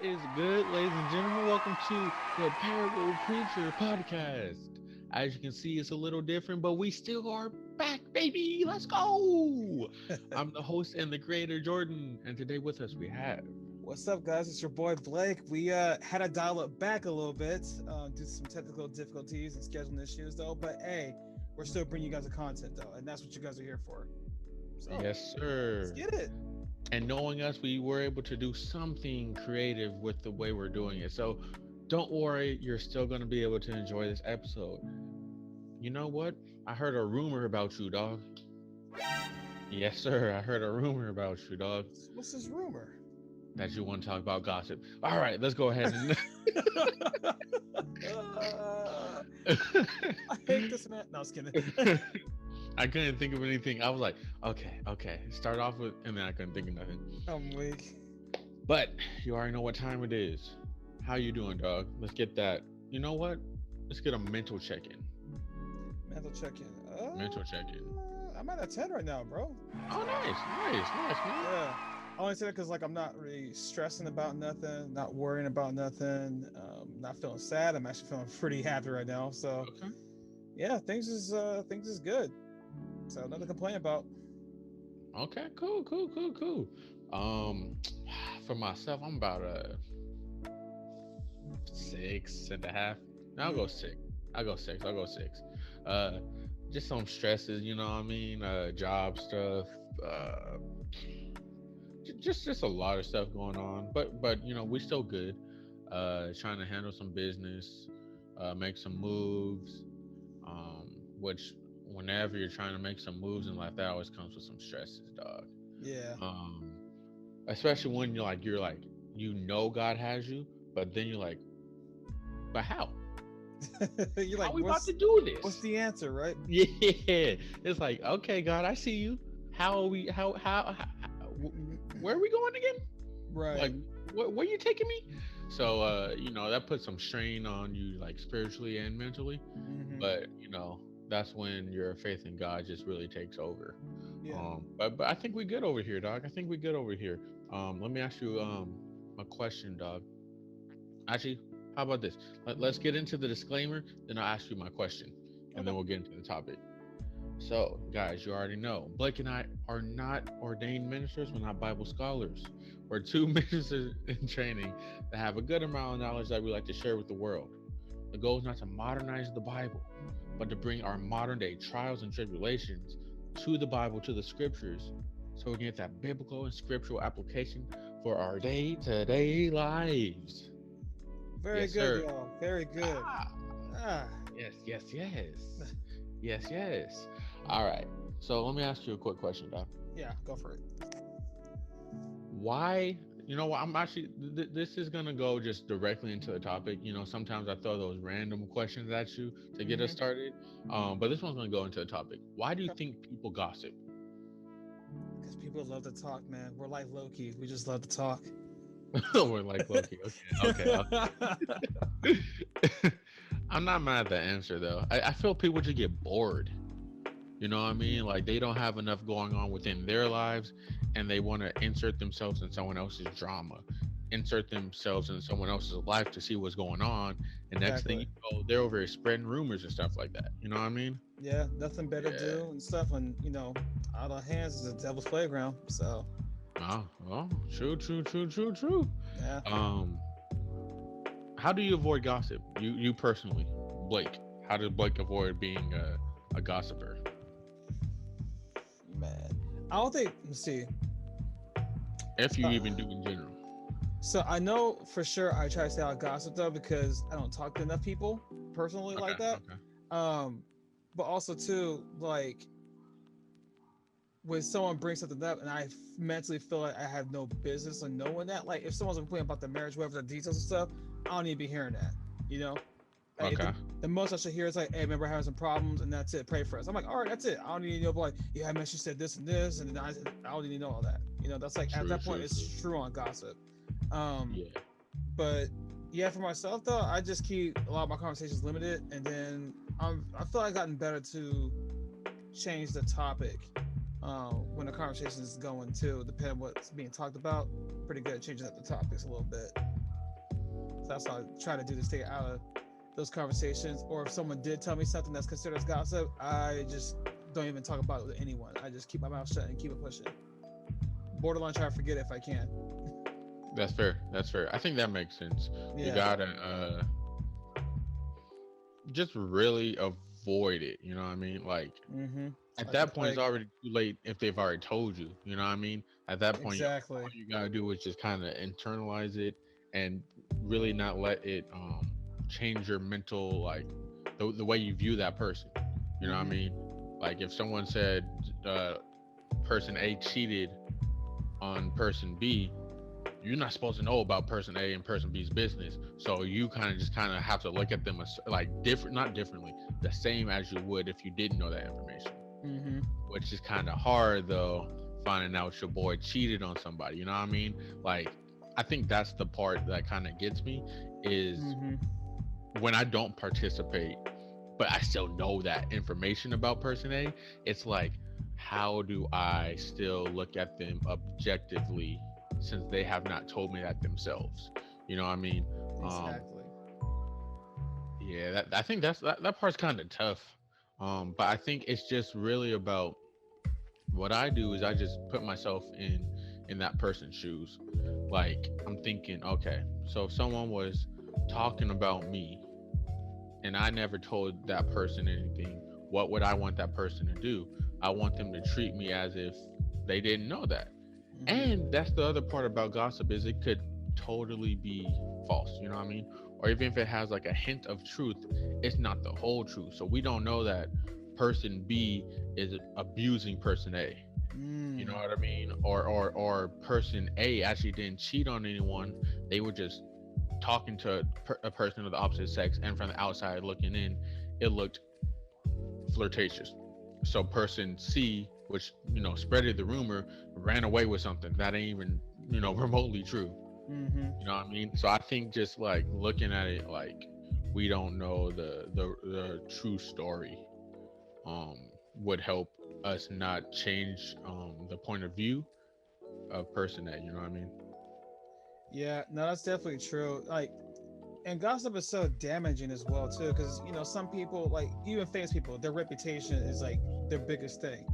is good, ladies and gentlemen? Welcome to the ParablePreacher podcast. As you can see, it's a little different, but we still are back, baby. Let's go. I'm the host and the creator, Jordan, and today with us we have. What's up, guys? It's your boy Blake. We had to dial it back a little bit due to some technical difficulties and scheduling issues, though. But hey, we're still bringing you guys the content, though, and that's what you guys are here for. So, Yes, sir. let's get it. And knowing us, we were able to do something creative with the way we're doing it. So don't worry, you're still going to be able to enjoy this episode. You know what? I heard a rumor about you, dog. Yes, sir. I heard a rumor about you, dog. What's this rumor? That you want to talk about gossip. All right, let's go ahead and I hate this man. No, I was kidding. I couldn't think of anything. I was like, okay. Start off with, and then I couldn't think of nothing. I'm weak. But you already know what time it is. How you doing, dog? Let's get that. You know what? Let's get a mental check-in. Mental check-in. Mental check-in. I'm at a 10 right now, bro. Oh, nice, man. Yeah. I only say that because I'm not really stressing about nothing, not worrying about nothing, not feeling sad. I'm actually feeling pretty happy right now. So, Okay. yeah, things is good. So nothing to complain about. Okay, cool. For myself, I'm about a 6.5. No, I'll go 6. I'll go 6. Just some stresses, you know what I mean? Job stuff, just a lot of stuff going on. But you know, we're still good. Trying to handle some business, make some moves. Which whenever you're trying to make some moves in life, that always comes with some stresses, dog. Yeah. Especially when you're like, you know God has you, but then you're like, but how? You're How like, we about to do this? what's the answer, right? Yeah, it's like, okay, God, I see you. How are we? How where are we going again? Right. Like, where you taking me? So, you know, that puts some strain on you, like spiritually and mentally. Mhm. But you know, that's when your faith in God just really takes over. Yeah. But I think we good over here, dog. I think we good over here. Let me ask you a question, dog. Actually, how about this? Let's get into the disclaimer, then I'll ask you my question, and then we'll get into the topic. So, guys, you already know, Blake and I are not ordained ministers. We're not Bible scholars. We're two ministers in training that have a good amount of knowledge that we like to share with the world. The goal is not to modernize the Bible, but to bring our modern day trials and tribulations to the Bible, to the scriptures, so we can get that biblical and scriptural application for our day-to-day lives. Very Yes, good, sir. y'all. Very good. Ah. Yes. All right. So let me ask you a quick question, Doc. Yeah, go for it. Why? You know what? I'm actually. This is gonna go just directly into the topic. You know, sometimes I throw those random questions at you to get us started. But this one's gonna go into the topic. Why do you think people gossip? Because people love to talk, man. We're like Loki. We just love to talk. We're like Loki. Okay. I'm not mad at the answer though. I feel people just get bored. You know what I mean? Like they don't have enough going on within their lives, and they want to insert themselves in someone else's drama, insert themselves in someone else's life to see what's going on. And next thing you know, they're over here spreading rumors and stuff like that. You know what I mean? Yeah, nothing better to do and stuff. And you know, out of hands is a devil's playground. So. Oh, well, true. Yeah. How do you avoid gossip? You personally, Blake. How does Blake avoid being a gossiper? Man, I don't think. Let's see. If you even do in general. So I know for sure I try to stay out of gossip though because I don't talk to enough people personally like that. Okay. But also too, like when someone brings something up and I mentally feel like I have no business on knowing that, like if someone's complaining about the marriage, whatever the details and stuff, I don't need to be hearing that, you know? Like, Okay. the most I should hear is like, hey, remember having some problems and that's it. Pray for us. I'm like, all right, that's it. I don't need to know, like, yeah, I meant she said this and this, and then I don't need to know all that. You know, that's like at that point, it's true on gossip. Yeah. But yeah, for myself though, I just keep a lot of my conversations limited, and then I feel like I've gotten better to change the topic when the conversation is going too, depending on what's being talked about. Pretty good at changing up the topics a little bit. So that's what I try to do to stay out of those conversations. Or if someone did tell me something that's considered as gossip, I just don't even talk about it with anyone. I just keep my mouth shut and keep it pushing. Borderline try to forget it if I can. That's fair. That's fair. I think that makes sense. Yeah. You gotta just really avoid it. You know what I mean? Like at Like that point, it's already too late if they've already told you. You know what I mean? At that point, exactly. all you gotta do is just kind of internalize it and really not let it change your mental, like the way you view that person. You know what I mean? Like if someone said person A cheated on person B, you're not supposed to know about person A and person B's business. So you kind of have to look at them as like different, not differently, the same as you would if you didn't know that information. Which is kind of hard though, finding out your boy cheated on somebody. You know what I mean? Like, I think that's the part that kind of gets me is when I don't participate, but I still know that information about person A. It's like, how do I still look at them objectively since they have not told me that themselves? You know what I mean? Exactly. Yeah, I think that part's kind of tough. But I think it's just really about what I do is I just put myself in that person's shoes. Like I'm thinking, okay, so if someone was talking about me and I never told that person anything, what would I want that person to do? I want them to treat me as if they didn't know that. And that's the other part about gossip is it could totally be false, you know what I mean? Or even if it has like a hint of truth, it's not the whole truth. So we don't know that person B is abusing person A. You know what I mean? Or person A actually didn't cheat on anyone. They were just talking to a person of the opposite sex, and from the outside looking in, it looked flirtatious. So person C, which spreaded the rumor, ran away with something that ain't even remotely true. You know what I mean? So I think just like looking at it like we don't know the true story would help us not change the point of view of person A. You know what I mean? Yeah, no, that's definitely true. Like, and gossip is so damaging as well too, because some people, like even famous people, their reputation is like their biggest thing.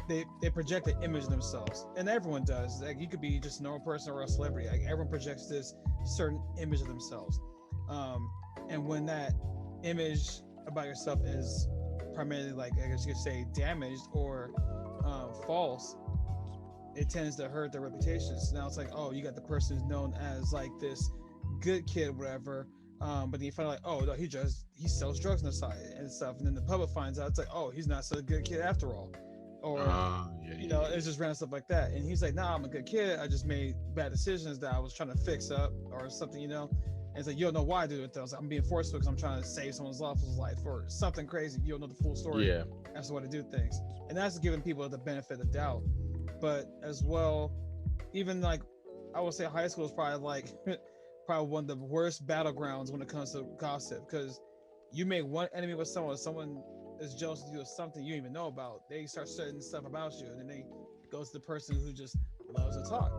They project an image of themselves, and everyone does. Like you could be just a normal person or a celebrity. Like everyone projects this certain image of themselves, and when that image about yourself is primarily, like I guess you could say, damaged or false, it tends to hurt their reputations. Now it's like, oh, you got the person who's known as like this good kid, whatever. But then you find out like, oh no, he sells drugs on the side and stuff, and then the public finds out it's like, oh, he's not such a good kid after all, or it's just random stuff like that. And he's like, nah, I'm a good kid. I just made bad decisions that I was trying to fix up or something, And it's like, you don't know why I do it though. So I'm being forced to because I'm trying to save someone's life or something crazy. You don't know the full story as to why to do things, and that's giving people the benefit of the doubt. But as well, even like I would say high school is probably like probably one of the worst battlegrounds when it comes to gossip, because you make one enemy with someone is jealous of you of something you don't even know about. They start saying stuff about you, and then they go to the person who just loves to talk,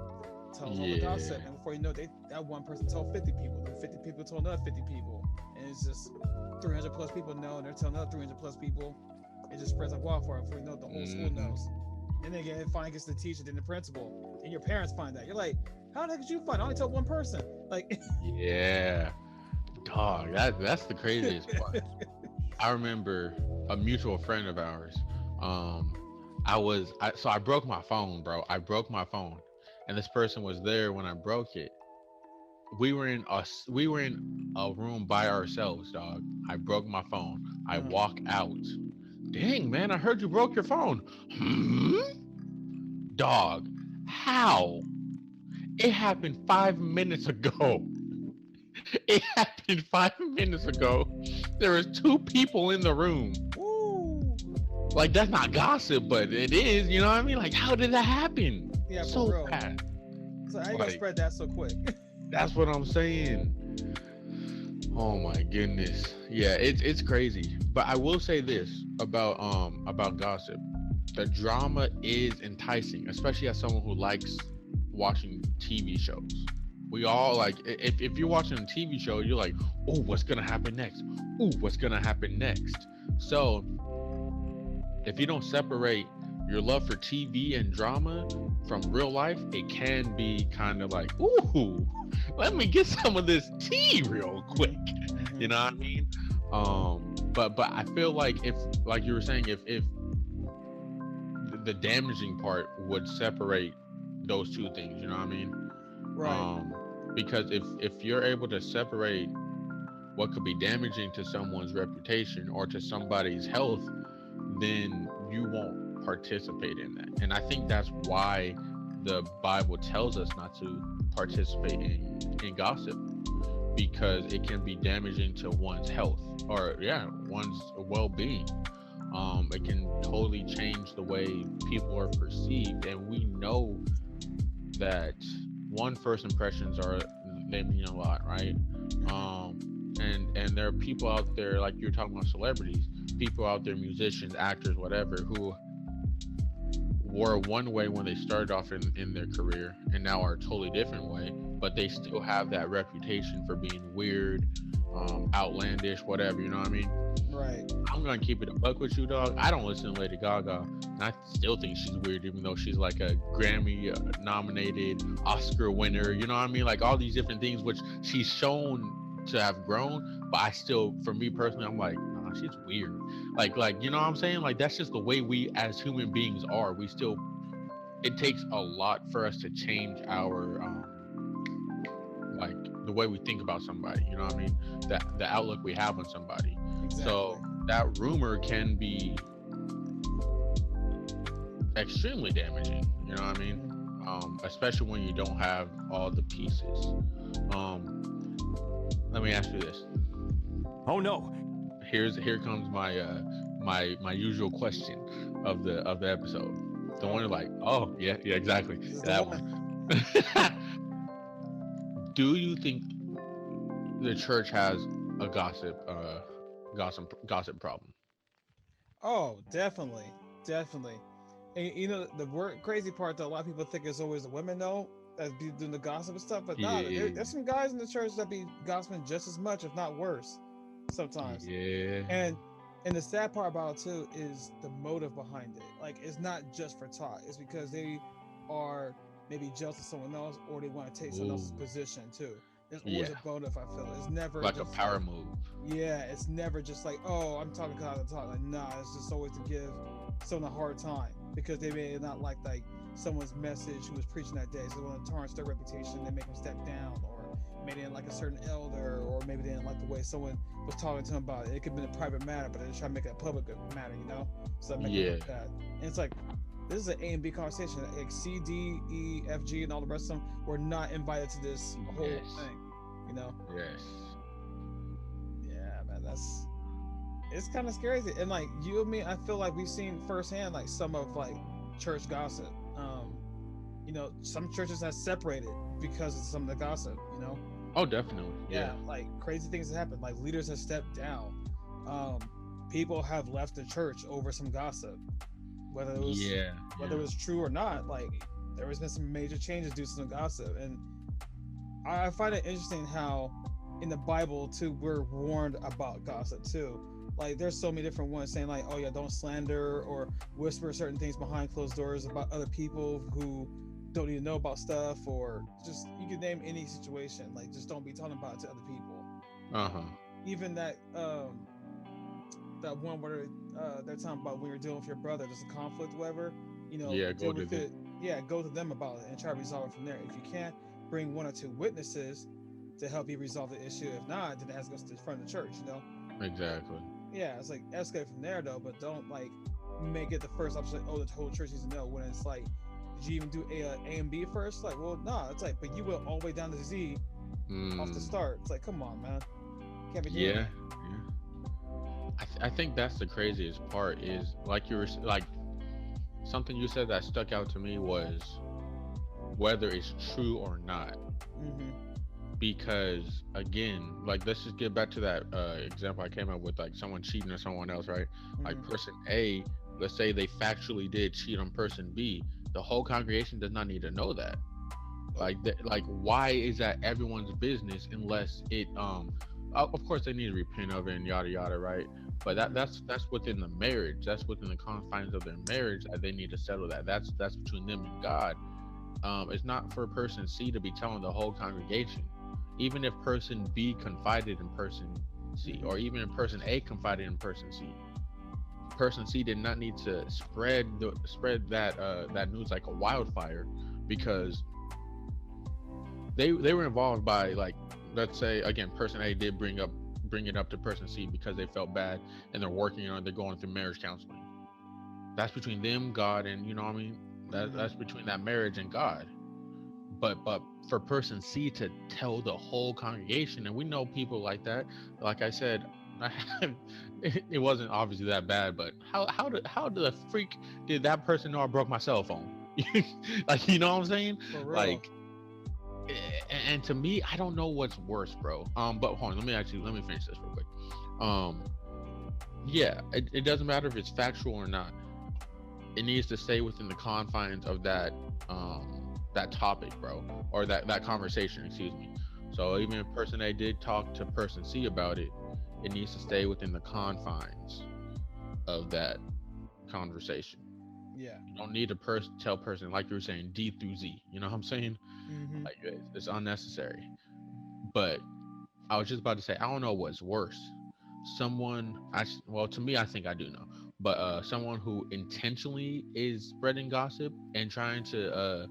tells all the gossip, and before you know it, that one person told 50 people, then 50 people told another 50 people, and it's just 300 plus people know, and they're telling another 300 plus people. It just spreads like wildfire before you know it, the whole school knows. And then again, it finally gets the teacher, then the principal, and your parents find that. You're like, how the heck did you find? I only told one person. Like, yeah, dog. That's the craziest part. I remember a mutual friend of ours. I broke my phone, bro. I broke my phone, and this person was there when I broke it. We were in a room by ourselves, dog. I broke my phone. I walk out. Dang, man, I heard you broke your phone. Dog, how? It happened 5 minutes ago. It happened 5 minutes ago. There was 2 people in the room. Ooh. Like, that's not gossip, but it is, you know what I mean? Like, how did that happen? Yeah, so real. fast. So how you gonna spread that so quick? That's what I'm saying. Oh my goodness. Yeah, it's crazy. But I will say this about gossip. The drama is enticing, especially as someone who likes watching TV shows. We all like, if you're watching a TV show, you're like, oh, what's gonna happen next? Oh, what's gonna happen next? So if you don't separate your love for TV and drama from real life, it can be kind of like, ooh, let me get some of this tea real quick. You know what I mean? But I feel like, if, like you were saying, if the damaging part would separate those two things, you know what I mean? Right. Because if you're able to separate what could be damaging to someone's reputation or to somebody's health, then you won't participate in that. And I think that's why the Bible tells us not to participate in gossip, because it can be damaging to one's health, or one's well-being. It can totally change the way people are perceived, and we know that first impressions they mean a lot, right? And there are people out there, like you're talking about celebrities, people out there, musicians, actors, whatever, who were one way when they started off in their career and now are a totally different way, but they still have that reputation for being weird, outlandish, whatever, you know what I mean? Right. I'm gonna keep it a buck with you, dog. I don't listen to Lady Gaga, and I still think she's weird, even though she's like a Grammy nominated, Oscar winner. You know what I mean? Like all these different things, which she's shown to have grown. But I still, for me personally, I'm like, nah, she's weird. Like you know what I'm saying? Like that's just the way we as human beings are. We still, it takes a lot for us to change our like the way we think about somebody. You know what I mean? The outlook we have on somebody. Exactly. So that rumor can be extremely damaging, you know what I mean? Especially when you don't have all the pieces. Let me ask you this. Oh no. Here comes my my usual question of the episode. The one you're like, oh yeah, exactly. That one. Do you think the church has a gossip problem? Oh, definitely. And you know, the crazy part that a lot of people think is always the women though that be doing the gossip and stuff, but there's some guys in the church that be gossiping just as much, if not worse, sometimes. Yeah. And the sad part about it too is the motive behind it. Like it's not just for talk; it's because they are maybe jealous of someone else, or they want to take someone else's position too. There's always a motive. I feel it's never like just a power move. Yeah, it's never just like, oh, I'm talking because I talk. Like, nah, it's just always to give someone a hard time because they may not like someone's message who was preaching that day, so they want to tarnish their reputation. They make them step down, or maybe they didn't like a certain elder, or maybe they didn't like the way someone was talking to them about it. It could have been a private matter, but they try to make it a public matter, you know? So make it like that. And it's like, this is an A and B conversation. Like C, D, E, F, G, and all the rest of them were not invited to this whole thing, you know? Yes. Yeah, man, it's kind of scary. And like you and me, I feel like we've seen firsthand like some of like church gossip. You know, some churches have separated because of some of the gossip, you know? Oh, definitely. Yeah. Like crazy things have happened. Like leaders have stepped down. People have left the church over some gossip. Whether it was true or not, like there has been some major changes due to some gossip. And I find it interesting how in the Bible too, we're warned about gossip too. Like there's so many different ones saying like, oh yeah, don't slander or whisper certain things behind closed doors about other people who don't need to know about stuff, or just you can name any situation. Like just don't be talking about it to other people. Even that that one where they're talking about when you're dealing with your brother, there's a conflict, whatever, you know, go to them. Go to them about it and try to resolve it from there. If you can't bring one or two witnesses to help you resolve the issue, if not, then it has to go to the front of the church, you know? Exactly. Yeah, it's like escalate from there though, but don't like make it the first option. Like, oh, the whole church needs to know. When it's like, did you even do A and B first? Like, well, nah. It's like, but you went all the way down to Z off the start. It's like, come on, man. Can't be doing that. I think that's the craziest part is like you were like something you said that stuck out to me was whether it's true or not. Because again, like let's just get back to that example I came up with, like someone cheating on someone else, right? Like person A, let's say they factually did cheat on person B. The whole congregation does not need to know that. Like why is that everyone's business unless it of course they need to repent of it and yada yada, right? But that's within the marriage. That's within the confines of their marriage that they need to settle that. That's between them and God. It's not for person C to be telling the whole congregation. Even if person B confided in person C, or even if person A confided in person C, person C did not need to spread that news like a wildfire, because they were involved by, like, let's say again, person A did bring it up to person C because they felt bad and they're working on, they're going through marriage counseling. That's between them, God, and you know what I mean. That's between that marriage and God. But for person C to tell the whole congregation, and we know people like that. Like I said, it wasn't obviously that bad, but how the freak did that person know I broke my cell phone? Like, you know what I'm saying? Like, and to me, I don't know what's worse, bro. But hold on, let me finish this real quick. Yeah, it doesn't matter if it's factual or not. It needs to stay within the confines of that topic, bro, or that conversation, excuse me. So even if person A did talk to person C about it, it needs to stay within the confines of that conversation. Yeah. You don't need to tell person, like you were saying, D through Z. You know what I'm saying? Like, it's unnecessary. But I was just about to say, I don't know what's worse. To me, I think I do know. But someone who intentionally is spreading gossip and trying to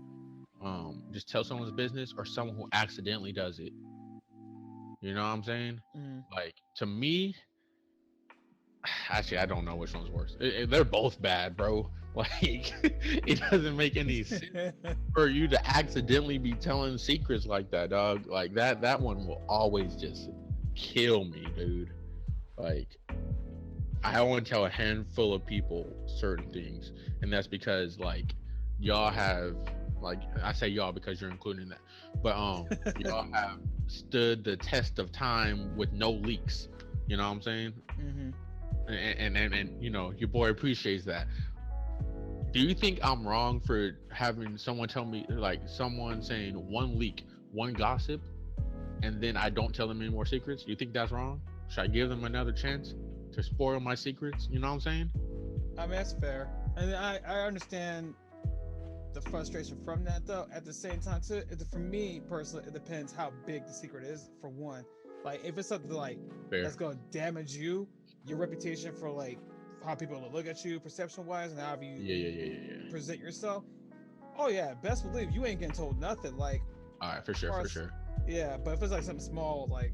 just tell someone's business, or someone who accidentally does it. You know what I'm saying? Like, to me, actually, I don't know which one's worse. They're both bad, bro. Like, it doesn't make any sense for you to accidentally be telling secrets like that, dog. Like, that one will always just kill me, dude. Like, I want to tell a handful of people certain things, and that's because, like, y'all have, like, I say y'all because you're including that, but y'all have stood the test of time with no leaks. You know what I'm saying? And you know, your boy appreciates that. Do you think I'm wrong for having someone tell me, like, someone saying one leak, one gossip, and then I don't tell them any more secrets? Do you think that's wrong? Should I give them another chance to spoil my secrets? You know what I'm saying? I mean, that's fair, and I understand the frustration from that, though. At the same time, too, for me personally, it depends how big the secret is. For one, like, if it's something like that's going to damage your reputation for, like, how people look at you perception wise and how you present yourself. Oh yeah, best believe you ain't getting told nothing. Like, all right, for sure. Yeah, but if it's like something small, like,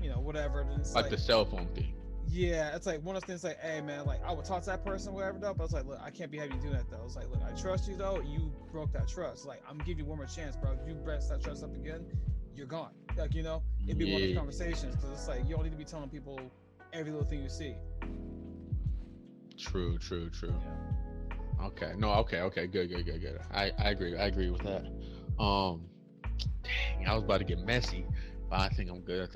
you know, whatever, then it's like the cell phone thing. Yeah, it's like one of those things, like, hey man, like, I would talk to that person, whatever, though, but it's like, look, I can't be having you do that, though. It's like, look, I trust you, though. You broke that trust. Like, I'm giving you one more chance, bro. If you break that trust up again, you're gone. Like, you know, it'd be one of those conversations, because it's like, you don't need to be telling people every little thing you see. True. Yeah. Okay. No. Okay. Good. I agree with that. Dang, I was about to get messy, but I think I'm good.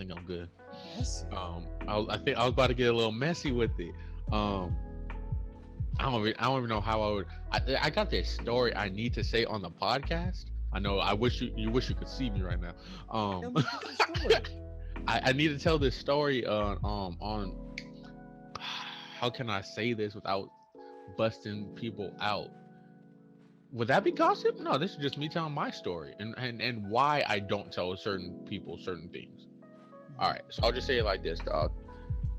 Messy. I think I was about to get a little messy with it. I don't even know how I would. I got this story I need to say on the podcast. I know. I wish you could see me right now. I need to tell this story on. How can I say this without busting people out? Would that be gossip? No, this is just me telling my story and why I don't tell certain people certain things. All right, so I'll just say it like this, dog.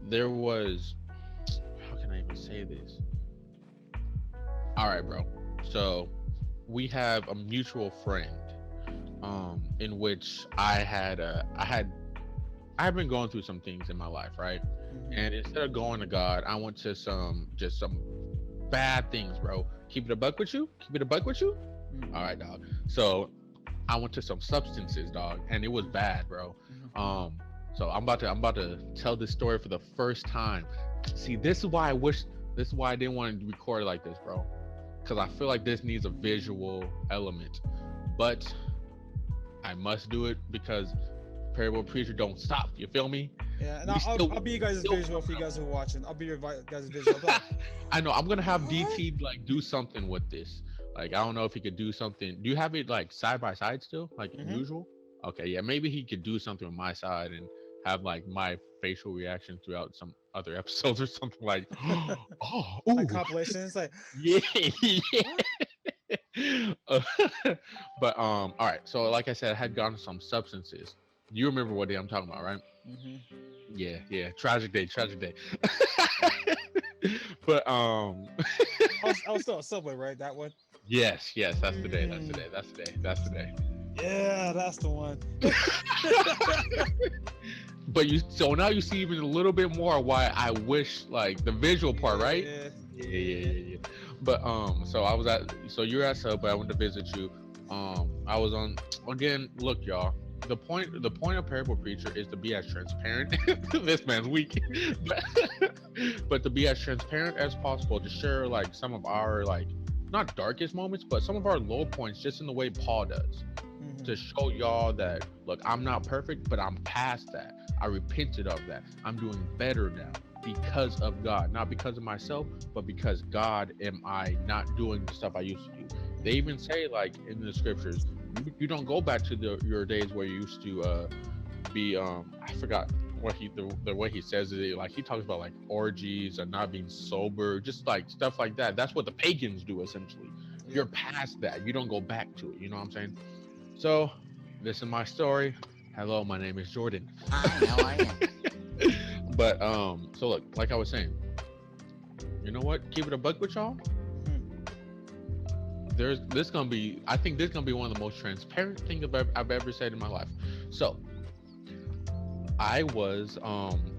There was, how can I even say this? All right, bro. So we have a mutual friend, in which I've been going through some things in my life, right? And instead of going to God, I went to some bad things, bro. Keep it a buck with you? All right, dog. So I went to some substances, dog, and it was bad, bro. So I'm about to tell this story for the first time. See, this is why I didn't want to record it like this, bro. Because I feel like this needs a visual element. But I must do it because ParablePreacher don't stop. You feel me? Yeah, and I'll be you guys' visual for you guys who are watching. I'll be your guys' visual. I know. I'm gonna have DT like do something with this. Like I don't know if he could do something. Do you have it like side by side still, like Mm-hmm. usual? Okay, yeah, maybe he could do something on my side and have like my facial reaction throughout some other episodes or something like, oh, Like ooh, compilation. It's like, yeah, what? yeah. Uh, but all right. So like I said, I had gotten some substances. You remember what day I'm talking about, right? Mm-hmm. Yeah, yeah. Tragic day, tragic day. But I was still a Subway, right? That one. yes, yes. That's the day. That's the Mm, day. That's the day. That's the day. yeah, that's the one. But you, so now you see even a little bit more why I wish, like the visual part, right? Yeah, Yeah, yeah, yeah. yeah, yeah. But so I was at, so you're at Subway. I went to visit you. I was on again. Look, y'all. The point of Parable Preacher is to be as transparent. This man's weak, but to be as transparent as possible to share like some of our like not darkest moments, but some of our low points, just in the way Paul does, Mm-hmm. to show y'all that look, I'm not perfect, but I'm past that. I repented of that. I'm doing better now because of God, not because of myself, but because God am I not doing the stuff I used to do. They even say like in the scriptures, you don't go back to your days where you used to be I forgot what the way he says it, like he talks about like orgies and not being sober, just like stuff like that. That's what the pagans do essentially. You're Yep. past that. You don't go back to it. You know what I'm saying? So, this is my story. Hello, my name is Jordan. Hi, how are you? But so look, like I was saying, you know what? Keep it a buck with y'all. Hmm. There's this gonna be. I think this gonna be one of the most transparent things I've ever said in my life. So, I was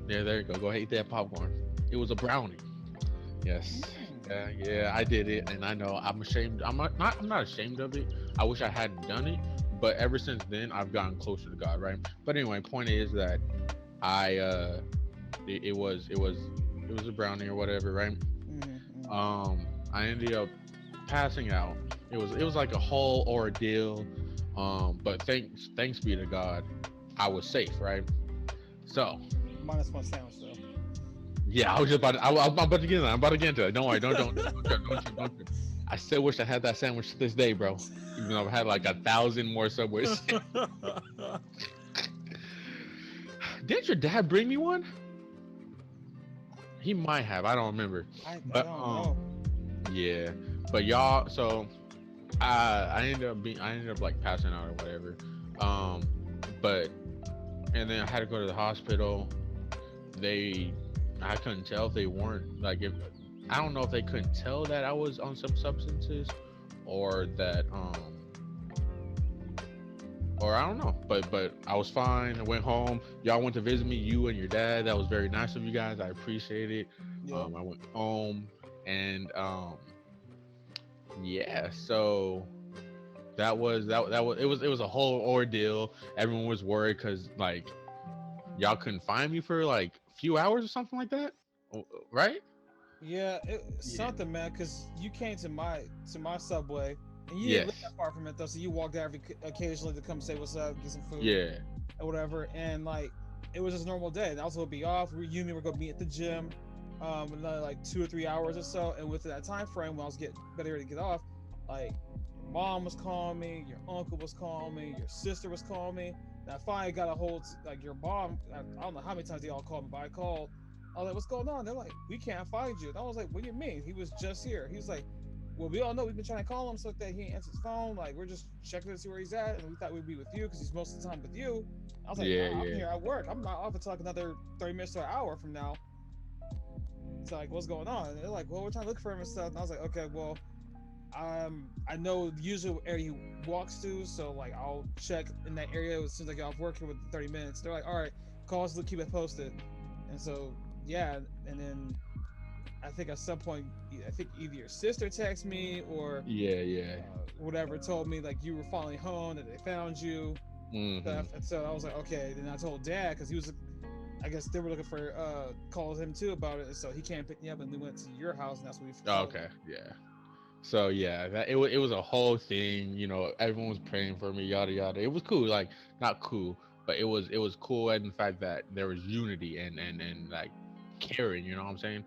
there you go. Go ahead, eat that popcorn. It was a brownie. Yes. Mm. Yeah, I did it, and I know I'm ashamed. I'm not ashamed of it. I wish I hadn't done it, but ever since then, I've gotten closer to God, right? But anyway, point is that I it was a brownie or whatever, right? Mm-hmm. I ended up passing out. It was like a whole ordeal. But thanks be to God, I was safe, right? So Minus one sandwich though. yeah, I was just about to, I'm about to get into it. I'm about to get into it. Don't worry, don't you. I still wish I had that sandwich to this day, bro. Even though I've had like 1,000 more Subways. Didn't your dad bring me one? He might have. I don't remember. I But don't know. yeah. But y'all, so I ended up like passing out or whatever. Um, but and then I had to go to the hospital. They, I couldn't tell if they weren't like if I don't know if they couldn't tell that I was on some substances or that or I don't know, but I was fine. I went home. Y'all went to visit me, you and your dad. That was very nice of you guys. I appreciate it. Yep. I went home and yeah, so that was it was a whole ordeal. Everyone was worried because like y'all couldn't find me for like a few hours or something like that, right? Yeah, it's Yeah. something, man. Cause you came to my Subway, and you didn't live Yes. that far from it though. So you walked there occasionally to come say what's up, get some food Yeah. or whatever. And like, it was just a normal day. And also would be off. You and me were gonna be at the gym, another like 2 or 3 hours or so. And with that time frame, when I was getting ready to get off, like your mom was calling me, your uncle was calling me, your sister was calling me. And I finally got a hold like your mom. I don't know how many times they all called me, but I called. I was like, "What's going on?" They're like, "We can't find you." And I was like, "What do you mean? He was just here." He was like, "Well, we all know we've been trying to call him so that he ain't answers his phone. Like, we're just checking to see where he's at, and we thought we'd be with you because he's most of the time with you." I was like, Yeah. "Nah, I'm Yeah. here at work. I'm not off until like another 30 minutes to an hour from now." It's like, "What's going on?" And they're like, "Well, we're trying to look for him and stuff." And I was like, "Okay, well, I know the usual area he walks to, so like I'll check in that area as soon as I get off work here with 30 minutes." They're like, "All right, call us, keep it posted." And so yeah, and then I think at some point, I think either your sister texted me or Yeah. Yeah. whatever told me like you were finally home, that they found you. Hmm. And so I was like, okay. Then I told Dad because he was, I guess they were looking for calls him too about it, and so he can't pick me up, and we went to your house, and that's when we Oh, found. okay. Yeah. So yeah, it was a whole thing. You know, everyone was praying for me, yada yada. It was cool, like not cool, but it was cool in the fact that there was unity and like caring. You know what I'm saying?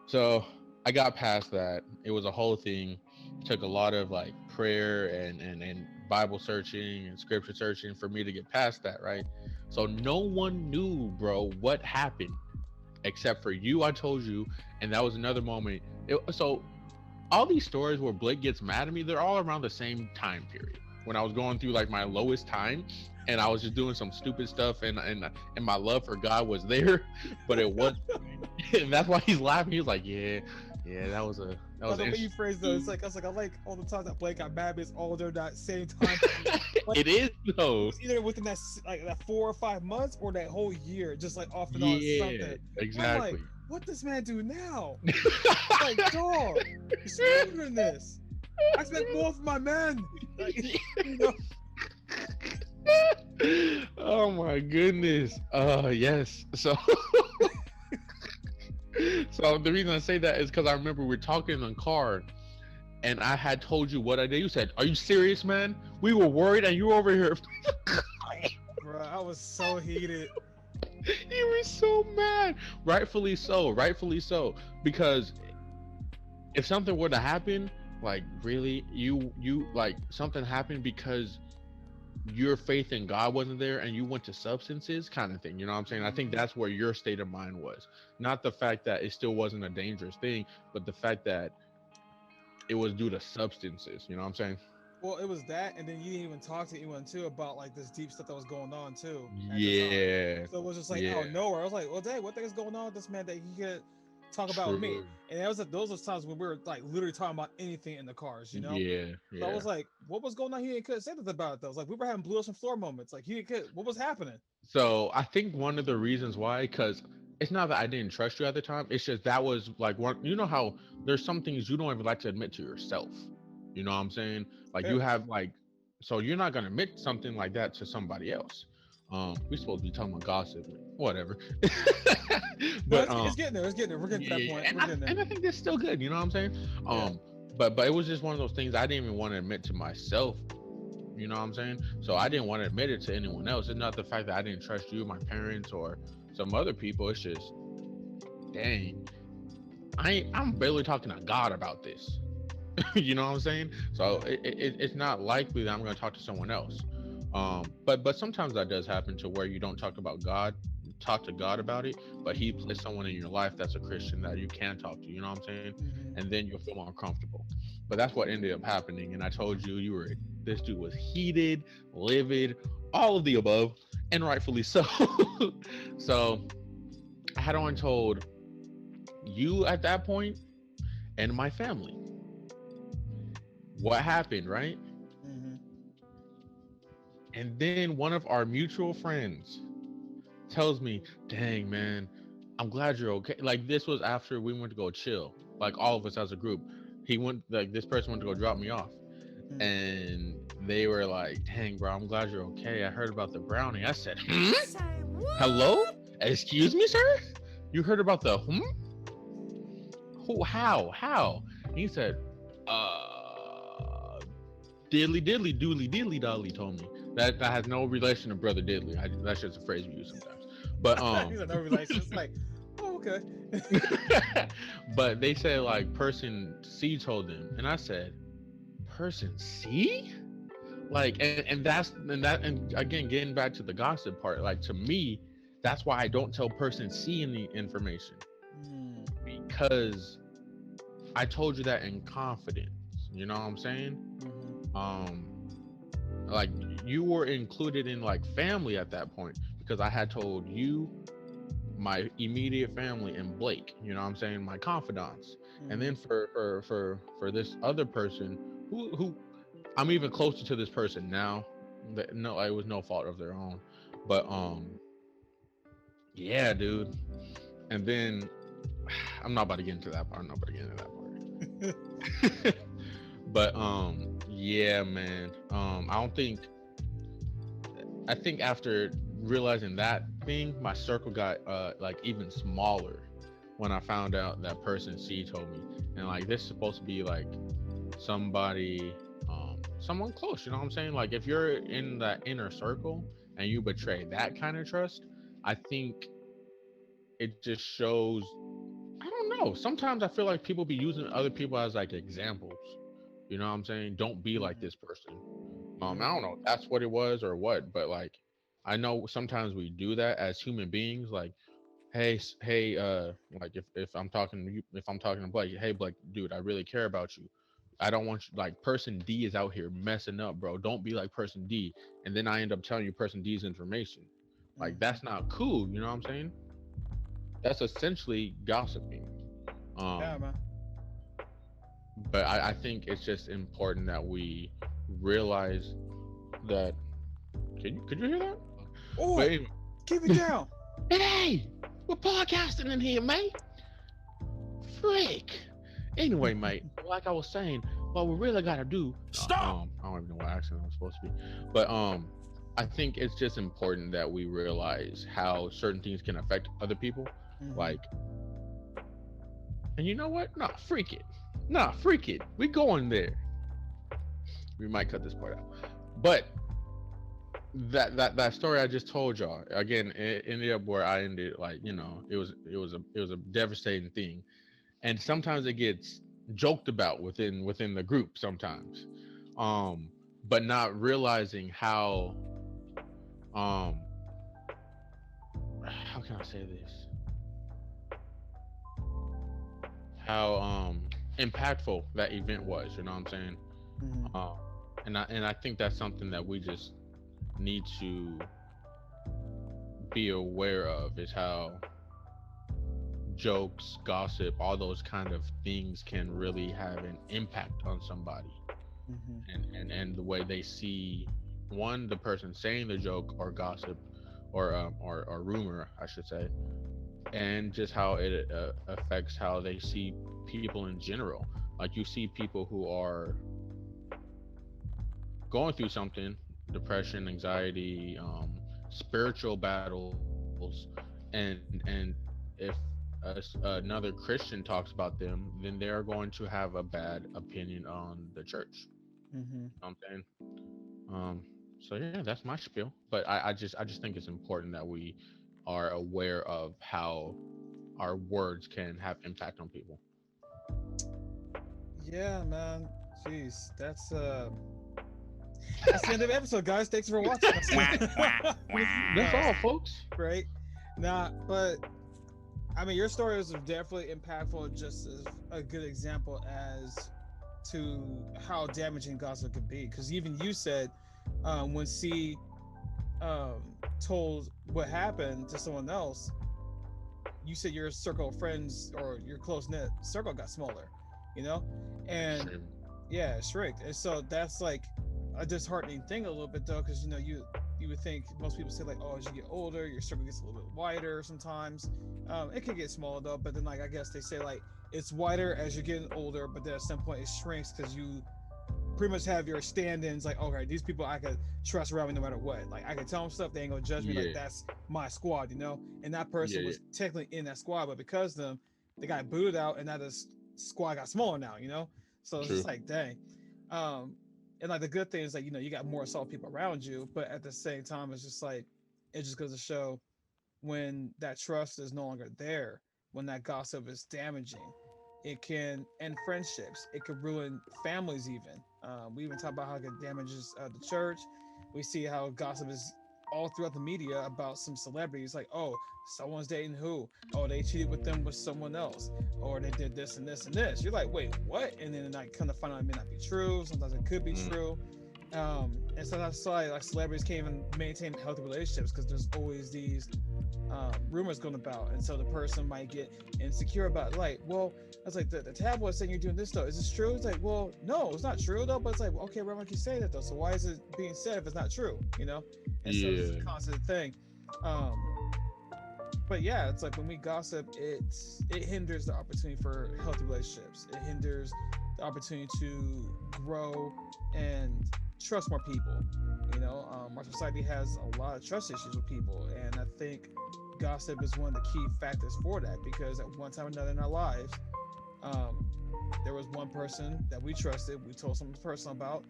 So I got past that. It was a whole thing. Took a lot of like prayer and Bible searching and scripture searching for me to get past that, right? So no one knew, bro, what happened except for you. I told you, and that was another moment. So all these stories where Blake gets mad at me, they're all around the same time period when I was going through like my lowest time, and I was just doing some stupid stuff, and my love for God was there, but it was. And that's why he's laughing. He's like, yeah, yeah, that By was the way you interesting. phrased though, it's like I like all the times that Blake got mad because all during that same time. Like, It is it though. was either within that 4 or 5 months or that whole year, just like off and on Yeah, something. I'm like, exactly. what this man do now? Like, dog, you're smarter than this. I expect more from my men. Like, you know, Oh my goodness. Yes. So so the reason I say that is because I remember we were talking in the car, and I had told you what I did. You said, "Are you serious, man? We were worried, and you were over here." bro, I was so heated. You were so mad. Rightfully so. Rightfully so. Because if something were to happen, like really, you like something happened because your faith in God wasn't there and you went to substances, kind of thing. You know what I'm saying? I think that's where your state of mind was. Not the fact that it still wasn't a dangerous thing, but the fact that it was due to substances. You know what I'm saying? Well, it was that, and then you didn't even talk to anyone too about like this deep stuff that was going on too at the time. Yeah. So it was just like Yeah. out of nowhere. I was like, well, dang, what the heck is going on with this man that he could talk about me? True. And that was those were times when we were like literally talking about anything in the cars, you know? Yeah. So I Yeah. was like, what was going on? He didn't couldn't say anything about it though. It was like we were having blue ocean floor moments. Like he could, what was happening? So I think one of the reasons why, because it's not that I didn't trust you at the time. It's just that was like one. You know how there's some things you don't even like to admit to yourself. You know what I'm saying? Like you Fair. have like, so you're not gonna admit something like that to somebody else. We're supposed to be talking about gossip, whatever. No, But it's getting there. It's getting there. We're getting to that yeah, point. We're getting there. and I think that's still good. You know what I'm saying? Yeah. But it was just one of those things I didn't even want to admit to myself. You know what I'm saying? So I didn't want to admit it to anyone else. It's not the fact that I didn't trust you, my parents, or some other people. It's just, dang, I'm barely talking to God about this. You know what I'm saying? So it's not likely that I'm going to talk to someone else. But sometimes that does happen to where you don't talk to God about it, but He places someone in your life that's a Christian that you can talk to. You know what I'm saying? Mhm. And then you'll feel more comfortable. But that's what ended up happening. And I told you, this dude was heated, livid, all of the above, and rightfully so. So I had only told you at that point and my family what happened, right? Mhm. And then one of our mutual friends tells me, dang, man, I'm glad you're okay. Like, this was after we went to go chill, like all of us as a group. This person went to go drop me off. Mhm. And they were like, dang, bro, I'm glad you're okay. I heard about the brownie. I said, hello? Excuse me, sir? You heard about the Who? How? And he said, diddly diddly doodly diddly dolly told me. That has no relation to Brother Diddley. That's just a phrase we use sometimes. But He's like, no relation. It's like, oh, okay. but they said like person C told them, and I said, person C? Like, and again, getting back to the gossip part, like to me, that's why I don't tell person C any information, Mm. because I told you that in confidence. You know what I'm saying? Mhm. Like you were included in like family at that point because I had told you, my immediate family, and Blake. You know what I'm saying? My confidants. And then for this other person who I'm even closer to this person now. That no, it was no fault of their own. But yeah, dude. And then I'm not about to get into that part. I'm not about to get into that part. But yeah, man. I think after realizing that thing, my circle got like even smaller when I found out that person C told me. And like this is supposed to be like somebody someone close, you know what I'm saying? Like if you're in that inner circle and you betray that kind of trust, I think it just shows, I don't know. Sometimes I feel like people be using other people as like examples. You know what I'm saying? Don't be like this person. I don't know if that's what it was or what, but like I know sometimes we do that as human beings. Like, hey, hey, like if I'm talking to you, if I'm talking to Blake, hey Blake, dude, I really care about you. I don't want you like person D is out here messing up, bro. Don't be like person D. And then I end up telling you person D's information. Like that's not cool, you know what I'm saying? That's essentially gossiping. Yeah, Um, man. but I think it's just important that we realize that. Could you hear that? But Oi, anyway, keep it down. hey, we're podcasting in here, mate. Frick. Anyway, mate, like I was saying, what we really gotta do. Stop! I don't even know what accent I'm supposed to be, but I think it's just important that we realize how certain things can affect other people. Like, and you know what? Nah, freak it. Nah, freak it. We going there. We might cut this part out, but that story I just told y'all again, it ended up where I ended. Like, you know, it was a devastating thing, and sometimes it gets joked about within the group sometimes, but not realizing um how can I say this, how impactful that event was, you know what I'm saying? um and I think that's something that we just need to be aware of, is how jokes, gossip, all those kind of things can really have an impact on somebody, and the way they see one, the person saying the joke or gossip or rumor, I should say, and just how it affects how they see people in general. Like, you see people who are going through something, depression, anxiety, spiritual battles, and if another Christian talks about them, then they're going to have a bad opinion on the church. You know what I'm saying? Um, so yeah, that's my spiel. But I just think it's important that we are aware of how our words can have impact on people. Yeah, man. Jeez, that's the end of the episode, guys. Thanks for watching. That's all, folks. Great. Nah, but I mean, your story was definitely impactful, just as a good example as to how damaging gossip could be. Because even you said, when C told what happened to someone else, you said your circle of friends or your close knit circle got smaller, you know, and Shame. yeah, shrinked. And so that's like a disheartening thing a little bit though, because you know you would think most people say like, oh, as you get older, your circle gets a little bit wider. Sometimes it can get smaller though, but then like I guess they say like it's wider as you're getting older, but then at some point it shrinks because you pretty much have your stand-ins like, okay, these people I could trust around me no matter what. Like I can tell them stuff, they ain't gonna judge me. Like that's my squad, you know. And that person was technically in that squad, but because of them, they got booted out, and now this squad got smaller now, you know. So it's just like, dang. And like the good thing is like, you know, you got more solid people around you, but at the same time, it's just like it just goes to show when that trust is no longer there, when that gossip is damaging, it can end friendships, it could ruin families even. We even talk about how it damages the church. We see how gossip is all throughout the media about some celebrities, like, oh, someone's dating who, oh, they cheated with them with someone else, or they did this and this and this. You're like, wait, what? And then I kind of find out it may not be true, sometimes it could be true. And sometimes like celebrities can't even maintain healthy relationships because there's always these rumors going about, and so the person might get insecure about it. Like, well, I was like, the tabloid saying you're doing this though, is this true? It's like, well, no, it's not true though. But it's like, okay, why don't you say that though? So why is it being said if it's not true? You know? And so it's a constant thing. But yeah, it's like when we gossip, it hinders the opportunity for healthy relationships. It hinders the opportunity to grow and trust more people. You know, our society has a lot of trust issues with people, and I think gossip is one of the key factors for that, because at one time or another in our lives, there was one person that we trusted, we told something personal about,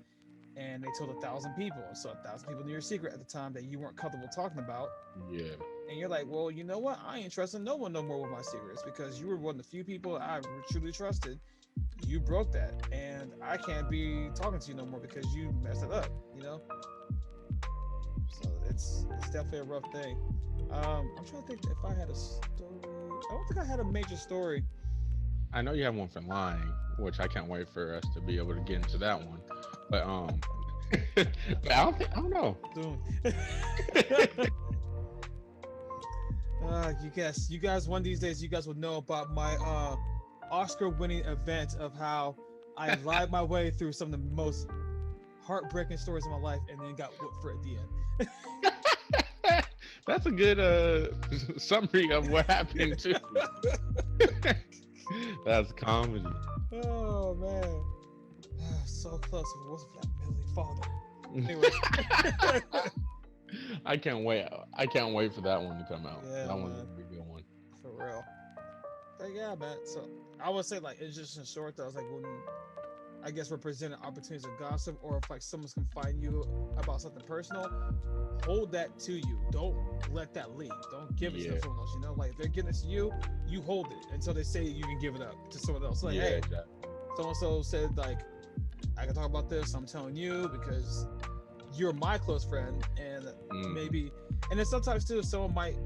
and they told 1,000 people. So 1,000 people knew your secret at the time that you weren't comfortable talking about. and you're like, well, you know what? I ain't trusting no one no more with my secrets because you were one of the few people I truly trusted. You broke that, and I can't be talking to you no more because you messed it up. You know. So it's definitely a rough thing. I'm trying to think if I had a story. I don't think I had a major story. I know you have one for lying, which I can't wait for us to be able to get into that one. But but I don't know. Soon. You guys, one of these days, you guys will know about my Oscar-winning event of how I lied my way through some of the most heartbreaking stories of my life, and then got whipped for it at the end. That's a good summary of what happened too. That's comedy. Oh man, so close. If it wasn't for that Millie father. Anyway. I can't wait. I can't wait for that one to come out. Yeah, that one's man. gonna be a good one. For real. But yeah, man. So I would say like it's just in short though. It's like when I guess we're presenting opportunities of gossip, or if like someone's confiding you about something personal, hold that to you. Don't let that leak. Don't give it to someone else. You know, like if they're giving it to you, you hold it until they say you can give it up to someone else. Like, hey, exactly. so and so said like I can talk about this. I'm telling you because you're my close friend, and maybe, and then sometimes too, someone might.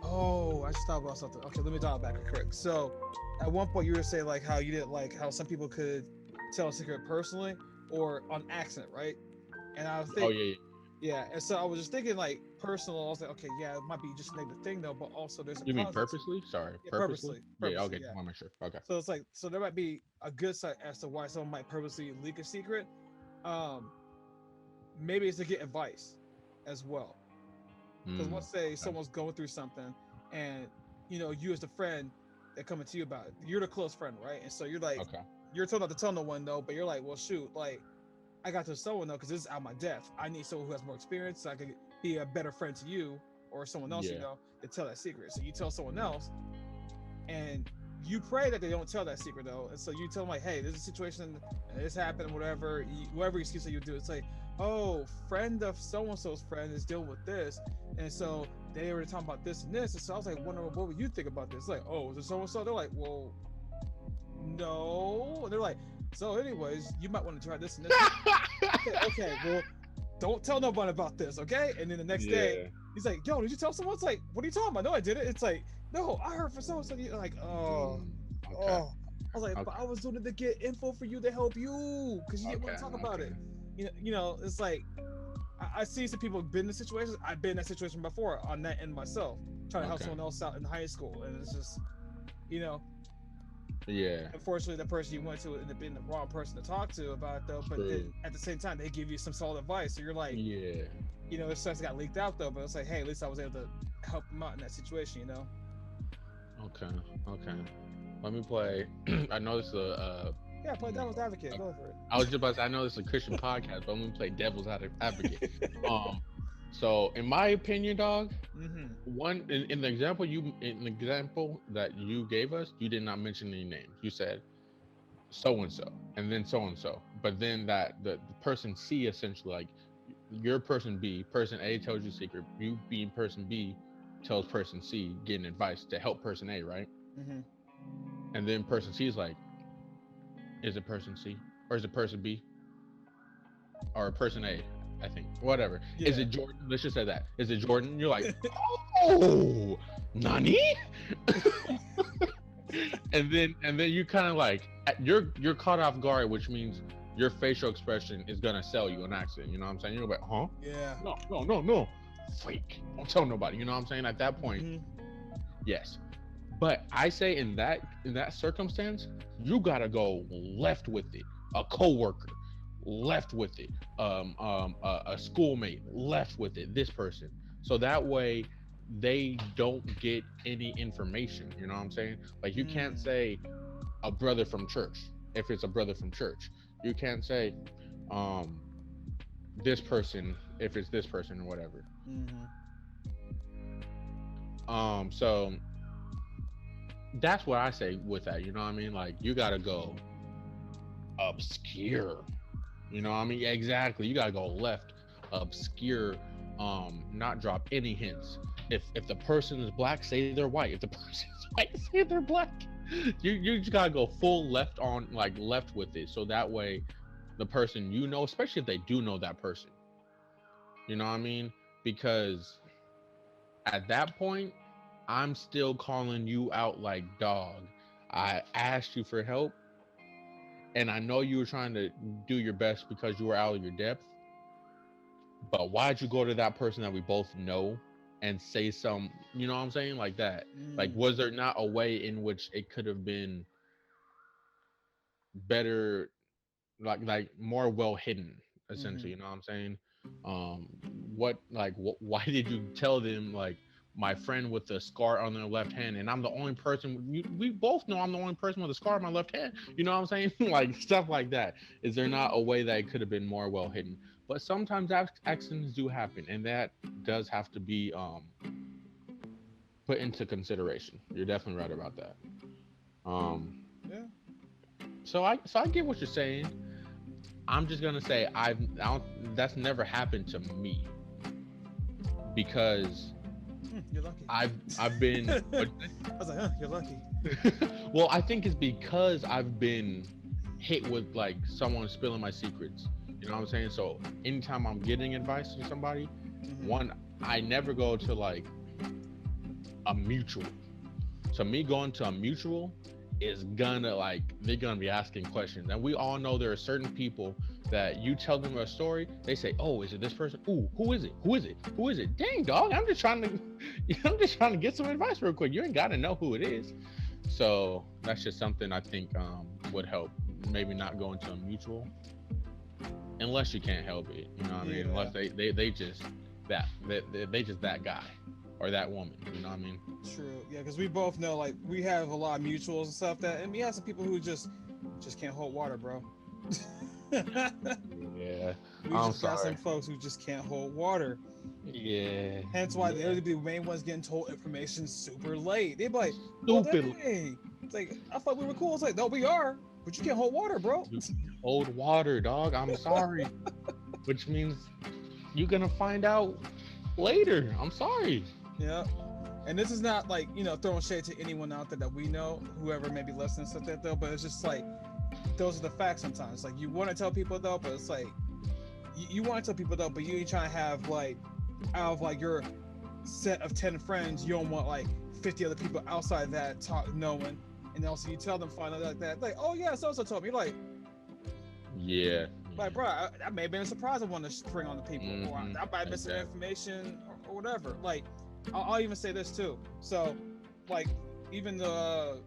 Oh, I just thought about something. Okay, let me dial back quick. So, at one point, you were saying like how you didn't like how some people could tell a secret personally or on accident, right? And I was thinking, yeah. And so I was just thinking like personal. I was like, okay, yeah, it might be just a negative thing though, but also there's a. You mean purposely? Sorry, yeah, purposely. Yeah, okay. Yeah. I want to make sure. Okay. So it's like, so there might be a good side as to why someone might purposely leak a secret. Maybe it's to get advice as well. Because let's say someone's going through something, and you know you as the friend they're coming to you about it. You're the close friend, right? And so you're like, you're told not to tell no one though, but you're like, well, shoot, like I got to someone though because this is out of my depth. I need someone who has more experience so I can be a better friend to you or someone else, you know, to tell that secret. So you tell someone else, and you pray that they don't tell that secret though. And so you tell them like, hey, there's a situation, and this happened, whatever, whatever excuse that you do. It's like, oh, friend of so-and-so's friend is dealing with this, and so they were talking about this and this, and so I was like wondering what would you think about this. Like, oh, is it so-and-so? They're like, well, no. And they're like, so anyways, you might want to try this and this. okay, well, don't tell nobody about this, okay? And then the next day he's like, yo, did you tell someone? It's like, what are you talking about? No, I didn't. It's like, no, I heard from so-and-so. You're like, oh. I was like, but I was doing it to get info for you to help you because you didn't want to talk about it. You know, it's like I see some people been in situations. I've been in that situation before on that end myself, trying to help someone else out in high school, and it's just, you know, unfortunately, the person you went to ended up being the wrong person to talk to about it though. But then at the same time, they give you some solid advice, so you're like, you know, if stuff got leaked out though, but it's like, hey, at least I was able to help them out in that situation, you know. Okay. Let me play. I know this is a. Play devil's advocate. Go for it. I was just about to say, I know this is a Christian podcast, but I'm gonna play devil's advocate. So in my opinion, dog, one in the example that you gave us, you did not mention any names. You said so and so, but then that the person C essentially, like your person B, person A tells you secret, you being person B tells person C getting advice to help person A, right? And then person C is like, is it person C or is it person B or person A? I think whatever. Is it Jordan? Let's just say that. Is it Jordan? You're like, oh, Nani? and then you kind of like you're caught off guard, which means your facial expression is gonna sell you an accident. You know what I'm saying? You're like, huh? Yeah. No. Fake. Don't tell nobody. You know what I'm saying? At that point, yes. But I say in that circumstance, you gotta go left with it. A coworker, left with it. A schoolmate, left with it. This person, so that way they don't get any information. You know what I'm saying? Like you can't say a brother from church if it's a brother from church. You can't say this person if it's this person or whatever. So that's what I say with that, you know what I mean? Like you gotta go obscure, you know what I mean? Exactly, you gotta go left, obscure, not drop any hints. If the person is black, say they're white. If the person is white, say they're black. You just gotta go full left on, like left with it, so that way the person, you know, especially if they do know that person, you know what I mean? Because at that point, I'm still calling you out like, dog, I asked you for help, and I know you were trying to do your best because you were out of your depth. But why'd you go to that person that we both know and say some, you know what I'm saying? Like that. Like, was there not a way in which it could have been better, like more well hidden, essentially, you know what I'm saying? Why did you tell them, like, my friend with the scar on their left hand, and I'm the only person, we both know I'm the only person with a scar on my left hand, you know what I'm saying? Like, stuff like that. Is there not a way that it could have been more well hidden? But sometimes accidents do happen, and that does have to be put into consideration. You're definitely right about that. Yeah. So I get what you're saying. I'm just gonna say that's never happened to me, because you're lucky. I've been. I was like, you're lucky. Well, I think it's because I've been hit with, like, someone spilling my secrets. You know what I'm saying? So anytime I'm getting advice from somebody, one, I never go to like a mutual. So me going to a mutual is gonna, like, they're gonna be asking questions, and we all know there are certain people that you tell them a story, they say, oh, is it this person? Ooh, who is it? Dang, dog, I'm just trying to get some advice real quick. You ain't gotta know who it is. So that's just something I think would help. Maybe not going to a mutual unless you can't help it, you know what I mean? Unless they just that guy or that woman, you know what I mean? True. Yeah, because we both know, like, we have a lot of mutuals and stuff and we have some people who just can't hold water, bro. Yeah. We just got some folks who just can't hold water. Yeah. Hence why they're the main ones getting told information super late. They'd be like, stupid. It's like, I thought we were cool. It's like, no, we are, but you can't hold water, bro. Hold water, dog. I'm sorry. Which means you're gonna find out later. I'm sorry. Yeah. And this is not like, you know, throwing shade to anyone out there that we know, whoever may be listening to that though, but it's just like, those are the facts sometimes. Like, you want to tell people though, but it's like, you want to tell people though, but you ain't trying to have, like, out of like your set of 10 friends, you don't want like 50 other people outside that knowing. And also you tell them finally like that, like, oh yeah, so-and-so told me. You're like, yeah. Like, bro, that may have been a surprise I wanted to spring on the people, or I might have missed some information or whatever. Like, I'll even say this too. So, like, even I'm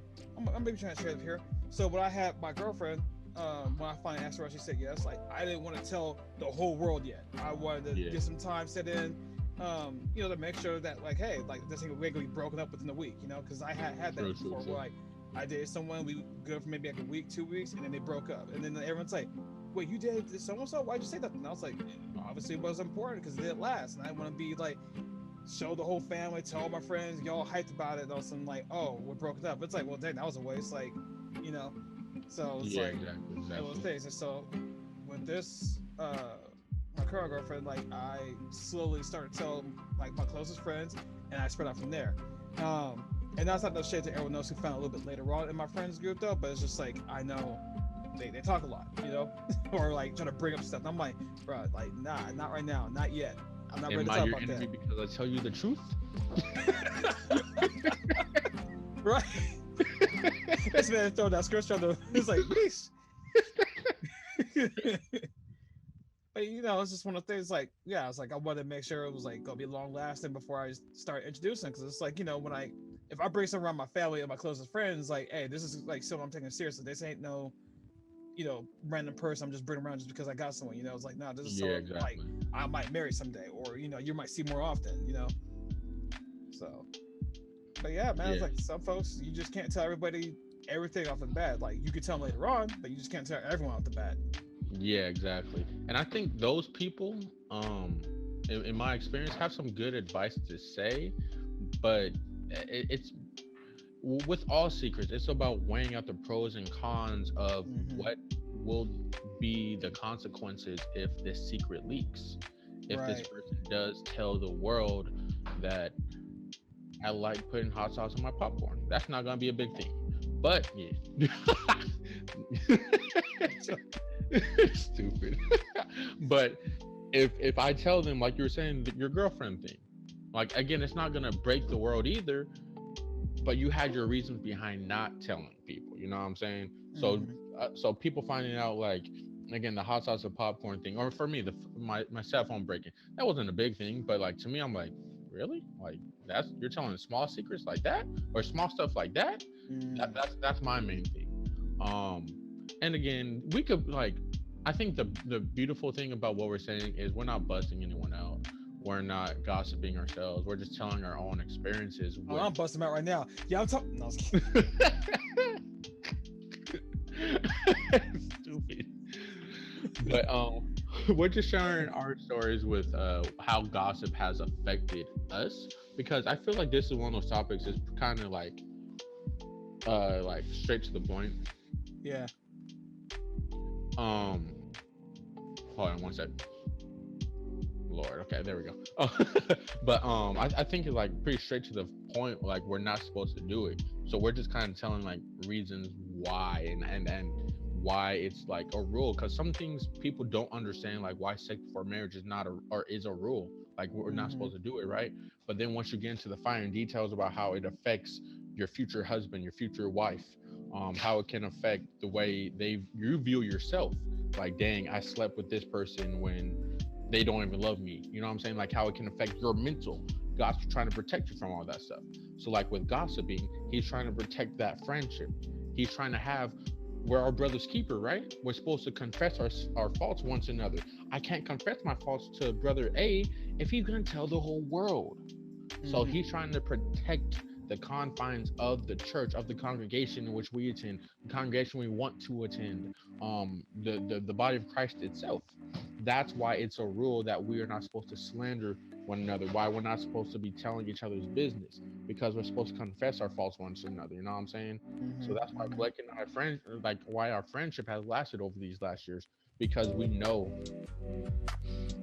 maybe trying to share it here. So when I had my girlfriend, when I finally asked her out, she said yes. Like, I didn't want to tell the whole world yet. I wanted to get some time set in, you know, to make sure that, like, hey, like, this thing we're gonna be broken up within a week, you know, because I had that before. Where, like, I dated someone, we good for maybe like a week, 2 weeks, and then they broke up, and then everyone's like, wait, you dated so and so? Why'd you say that? And I was like, obviously it was important because it didn't last, and I didn't want to be like, show the whole family, tell all my friends, y'all hyped about it, and all of a sudden, like, oh, we're broken up. It's like, well, dang, that was a waste, like, you know. So it's like, exactly. It was things. And so with this, my current girlfriend, like, I slowly started telling, like, my closest friends, and I spread out from there. And that's not no shade to everyone else who found a little bit later on in my friends group though, but it's just like, I know they talk a lot, you know, or like trying to bring up stuff. And I'm like, bro, like, nah, not right now, not yet. I'm not ready to talk about that. Because I tell you the truth. Right. This man throwing that skirt on the, it's like, peace. But you know, it's just one of the things. Like, yeah, it's like I wanted to make sure it was like gonna be long lasting before I start introducing, because it's like, you know, if I bring something around my family and my closest friends, like, hey, this is like something I'm taking seriously. This ain't no, you know, random person I'm just bringing around just because I got someone. You know, it's like, no, this is someone like I might marry someday, or, you know, you might see more often. You know, so. But yeah, man, it's like some folks, you just can't tell everybody everything off the bat. Like, you can tell them later on, but you just can't tell everyone off the bat. Yeah, exactly. And I think those people, in my experience, have some good advice to say, but it's with all secrets, it's about weighing out the pros and cons of what will be the consequences if this secret leaks. if this Right. person does tell the world that I like putting hot sauce on my popcorn. That's not gonna be a big thing. But yeah. Stupid. But if I tell them, like you were saying, your girlfriend thing, like again, it's not gonna break the world either, but you had your reasons behind not telling people. You know what I'm saying? So Mhm. so people finding out, like, again, the hot sauce and popcorn thing, or for me, my cell phone breaking, that wasn't a big thing, but like to me, I'm like, really, like that's, you're telling small secrets like that, or small stuff like that. Mm. That's my main thing. um and again, we could like, I think the beautiful thing about what we're saying is we're not busting anyone out, we're not gossiping ourselves, we're just telling our own experiences Oh, with I'm busting out right now. Yeah, I'm talking. No, I was kidding. stupid. But we're just sharing our stories with how gossip has affected us, because I feel like this is one of those topics that's kind of like straight to the point. Yeah. um Hold on one sec. Lord, okay, there we go. But I think it's like pretty straight to the point. Like, we're not supposed to do it, so we're just kind of telling like reasons why, and why it's like a rule. Because some things people don't understand, like why sex before marriage is not a, or is a rule. Like, we're not Mhm. supposed to do it, right? But then once you get into the finer details about how it affects your future husband, your future wife, how it can affect the way you view yourself. Like, dang, I slept with this person when they don't even love me. You know what I'm saying? Like, how it can affect your mental. God's trying to protect you from all that stuff. So like with gossiping, he's trying to protect that friendship. He's trying to have, we're our brother's keeper, right? We're supposed to confess our faults once another. I can't confess my faults to brother A if he's gonna tell the whole world. So Mhm. he's trying to protect the confines of the church, of the congregation in which we attend, the congregation we want to attend, the body of Christ itself. That's why it's a rule that we are not supposed to slander one another. Why we're not supposed to be telling each other's business, because we're supposed to confess our faults one to another. You know what I'm saying? So Mhm. that's why Mhm. Blake and I friend, like why our friendship has lasted over these last years, because we know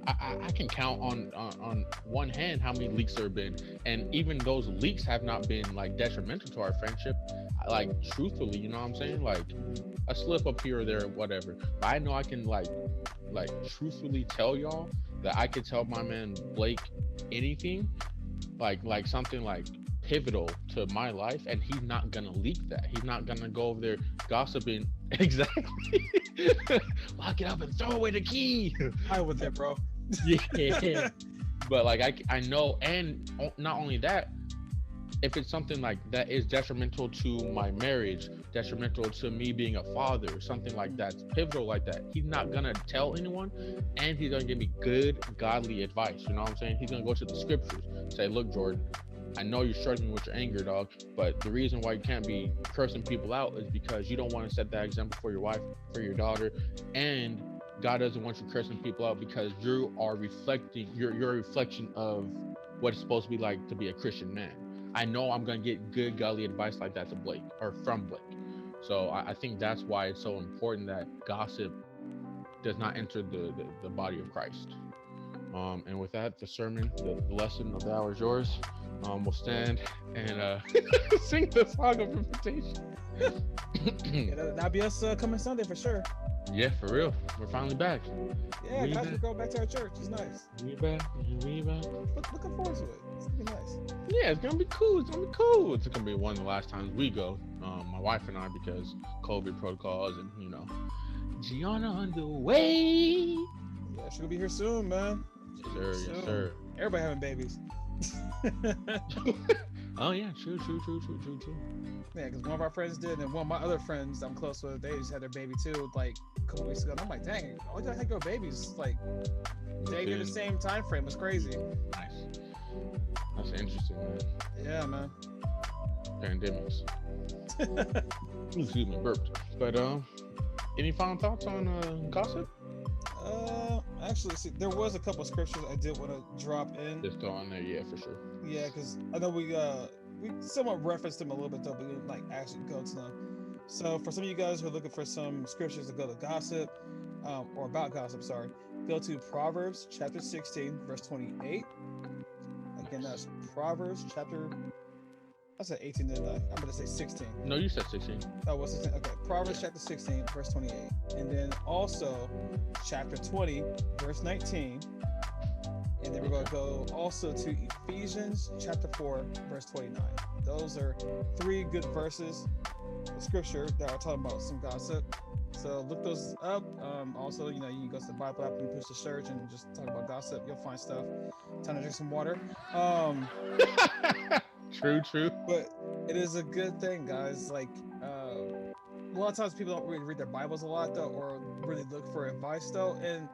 I can count on one hand how many leaks there have been, and even those leaks have not been like detrimental to our friendship. Like, truthfully, you know what I'm saying? Like Mhm. a slip up here or there, whatever. But I know I can like truthfully tell y'all that I could tell my man Blake anything, like something like pivotal to my life, and he's not gonna leak that. He's not gonna go over there gossiping. Exactly. Lock it up and throw away the key. I with that, bro. Yeah. But like I know, and not only that, if it's something like that is detrimental to my marriage, detrimental to me being a father, something like that's pivotal like that, he's not gonna tell anyone, and he's gonna give me good godly advice. You know what I'm saying? He's gonna go to the scriptures, say, look, Jordan, I know you're struggling with your anger, dog, but the reason why you can't be cursing people out is because you don't want to set that example for your wife, for your daughter, and God doesn't want you cursing people out because you are reflecting, you're a reflection of what it's supposed to be like to be a Christian man. I know I'm gonna get good godly advice like that to Blake, or from Blake. So I think that's why it's so important that gossip does not enter the body of Christ. And with that, the sermon, the lesson of the hour is yours. We'll stand and sing the song of invitation. Yeah, that'll be us coming Sunday for sure. Yeah, for real. We're finally back. Yeah, We guys, back. we're going back to our church. It's nice. We back. We back. Looking forward to it. It's gonna be nice. Yeah, it's gonna be cool. It's gonna be cool. It's gonna be one of the last times we go. My wife and I, because COVID protocols, and Gianna on the way. Yeah, she'll be here soon, man. Yes, sir. Yes, Soon. sir. Everybody having babies. Oh yeah, true. Yeah, because one of our friends did, and one of my other friends I'm close with, they just had their baby too, like a couple weeks ago. And I'm like, dang, all you had your babies like dang near the same time frame. It's crazy. Nice. That's interesting, man. Yeah, man. Pandemics. Excuse me, burped. But any final thoughts on gossip? Actually, see, there was a couple scriptures I did want to drop in. Just throw on there, yeah, for sure. Yeah, because I know we somewhat referenced them a little bit though, but we didn't like actually go to them. So for some of you guys who are looking for some scriptures to go to gossip, or about gossip, sorry, go to Proverbs chapter 16, verse 28. Again, that's Proverbs chapter, I said 18, didn't I? I'm going to say 16. No, you said 16. Oh, what's 16? Okay, Proverbs chapter 16, verse 28. And then also chapter 20, verse 19. And then we're going to go also to Ephesians chapter 4, verse 29. Those are 3 good verses of scripture that are talking about some gossip. So look those up. Also, you can go to the Bible app and push the search and just talk about gossip. You'll find stuff. Time to drink some water. True. But it is a good thing, guys. Like, a lot of times people don't really read their Bibles a lot, though, or really look for advice, though. And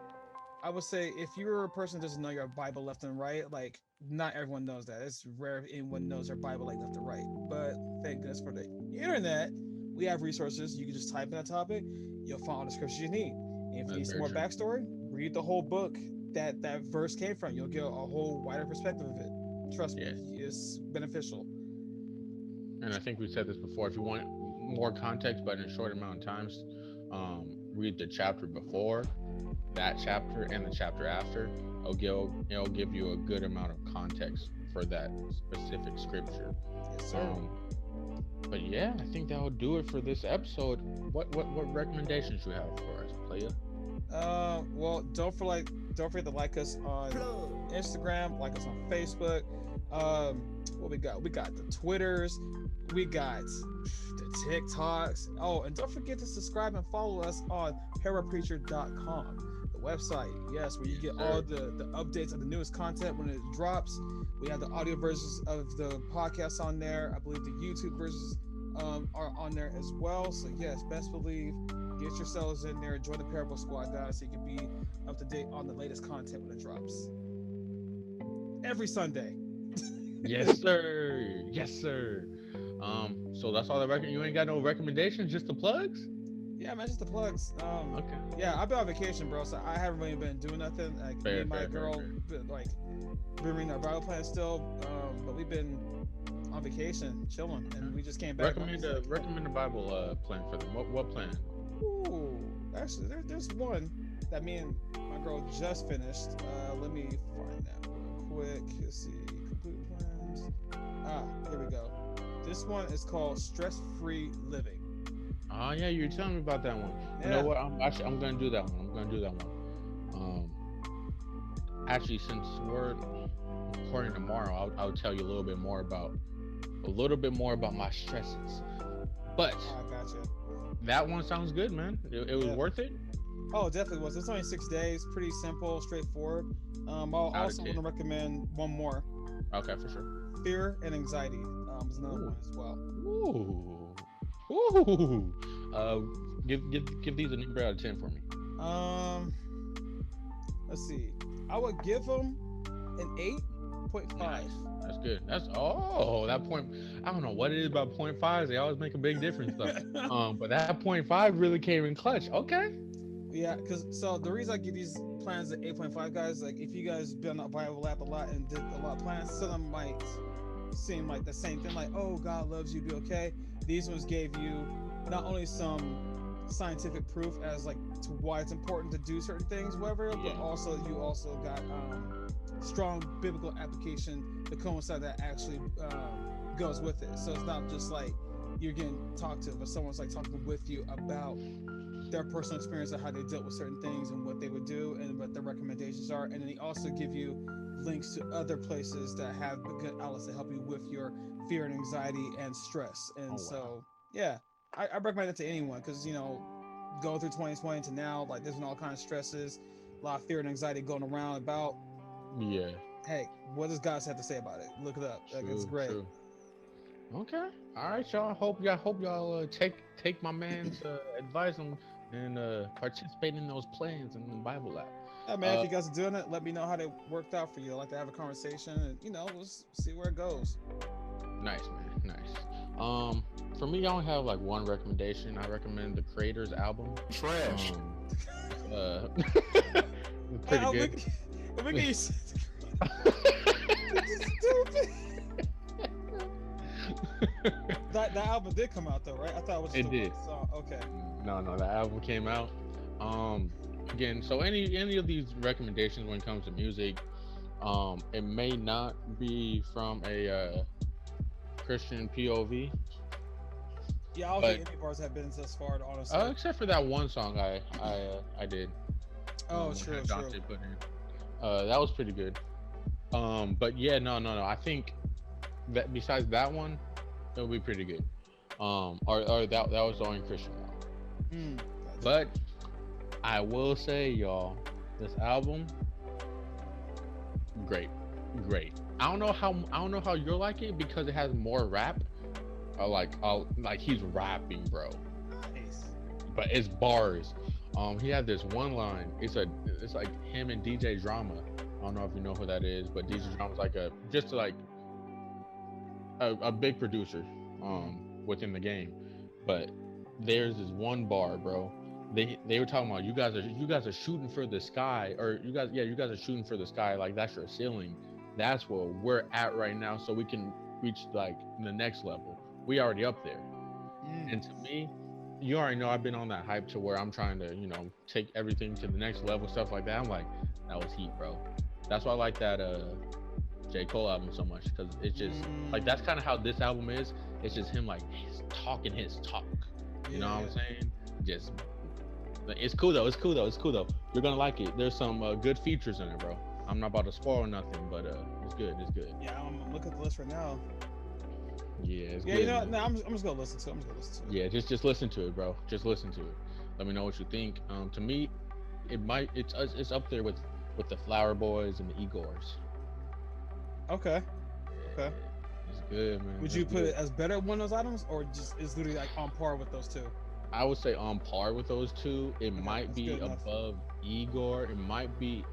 I would say if you're a person who doesn't know your Bible left and right, like, not everyone knows that. It's rare if anyone knows their Bible like left and right. But thank goodness for the internet. We have resources. You can just type in a topic, you'll find all the scriptures you need. And if you need some more backstory, read the whole book that verse came from. You'll get a whole wider perspective of it. Trust me, it's beneficial. And I think we said this before. If you want more context, but in a short amount of times, read the chapter before that chapter and the chapter after. It'll give you a good amount of context for that specific scripture. Yes, sir. But yeah, I think that'll do it for this episode. What recommendations you have for us, playa? Well, don't forget to like us on Instagram, like us on Facebook. What we got? We got the Twitters, we got the TikToks. Oh, and don't forget to subscribe and follow us on ParablePreacher.com. Website, yes, where you get all the updates of the newest content when it drops. We have the audio versions of the podcast on there. I believe the YouTube versions are on there as well. So yes, best believe, get yourselves in there, join the Parable Squad, guys, so you can be up to date on the latest content when it drops every Sunday. Yes, sir. So that's all you ain't got no recommendations, just the plugs? Yeah, man, just the plugs. Okay. Yeah, I've been on vacation, bro, so I haven't really been doing nothing. Like, me and my girl, been reading our Bible plan still, but we've been on vacation, chilling, and we just came back. Recommend the Bible plan for them. What plan? Ooh, actually, there's one that me and my girl just finished. Let me find that real quick. Let's see, complete plans. Here we go. This one is called Stress-Free Living. Oh yeah, you were telling me about that one. Yeah. You know what? I'm gonna do that one. Actually, since we're recording tomorrow, I'll tell you a little bit more about my stresses. But I gotcha. that one sounds good, man. It was worth it. Oh, it definitely was. It's only 6 days, pretty simple, straightforward. I'll also want to recommend one more. Okay, for sure. Fear and Anxiety is another one as well. Ooh. Give these a number out of 10 for me. Let's see. I would give them an 8.5. Nice. That's good. That point. I don't know what it is about 0.5s. They always make a big difference though. But that 0.5 really came in clutch. Okay. Yeah, so the reason I give these plans at 8.5, guys, like if you guys been on Bible app a lot and did a lot of plans, some of them might seem like the same thing, like, oh, God loves you, be okay. These ones gave you not only some scientific proof as like to why it's important to do certain things, whatever, but also you also got strong biblical application to coincide that actually goes with it. So it's not just like you're getting talked to, but someone's like talking with you about their personal experience of how they dealt with certain things and what they would do and what their recommendations are. And then they also give you links to other places that have good outlets to help you with your fear and anxiety and stress. And so, yeah, I recommend it to anyone because, going through 2020 to now, like there's been all kinds of stresses, a lot of fear and anxiety going around about. Yeah. Hey, what does God have to say about it? Look it up. Like, it's great. True. Okay. All right, y'all. Hope y'all take my man's advice and participate in those plans in the Bible app. Yeah, man, if you guys are doing it, let me know how they worked out for you. I like to have a conversation and, we'll see where it goes. Nice, man. Nice. For me, I only have like one recommendation. I recommend the Creators album. Trash. Pretty good. Look at you. Stupid. That album did come out though, right? I thought it was just one song. Okay. No, the album came out. again, so any of these recommendations when it comes to music, it may not be from a Christian POV, Yeah, I don't but think any of ours have been thus far, honestly. except for that one song I did. Oh, I true, had Dante true. put in. That was pretty good. But yeah, no. I think that besides that one, it'll be pretty good. Or that was the only Christian one. Gotcha. But I will say, y'all, this album, great. I don't know how you're like it because it has more rap. Like he's rapping, bro. Nice. But it's bars. He had this one line. It's like him and DJ Drama. I don't know if you know who that is, but DJ Drama's like a big producer within the game. But there's this one bar, bro. They were talking about you guys are shooting for the sky, or you guys are shooting for the sky, like that's your ceiling. That's where we're at right now, so we can reach like the next level. We already up there. And to me, you already know I've been on that hype to where I'm trying to, take everything to the next level, stuff like that. I'm like, that was heat, bro. That's why I like that J. Cole album so much, because it's just like that's kind of how this album is. It's just him like he's talking his talk. You know what I'm saying? Just it's cool though. You're gonna like it. There's some good features in it, bro. I'm not about to spoil nothing, but it's good. Yeah, I'm looking at the list right now. Yeah, it's Yeah, good. you know what? No, I'm just gonna listen to it. Yeah, just listen to it, bro. Just listen to it. Let me know what you think. To me, it's up there with the Flower Boys and the Igors. Okay. It's good, man. Would you put it as better one of those items, or just is literally like on par with those two? I would say on par with those two. It might that's be good enough. above Igor. It might be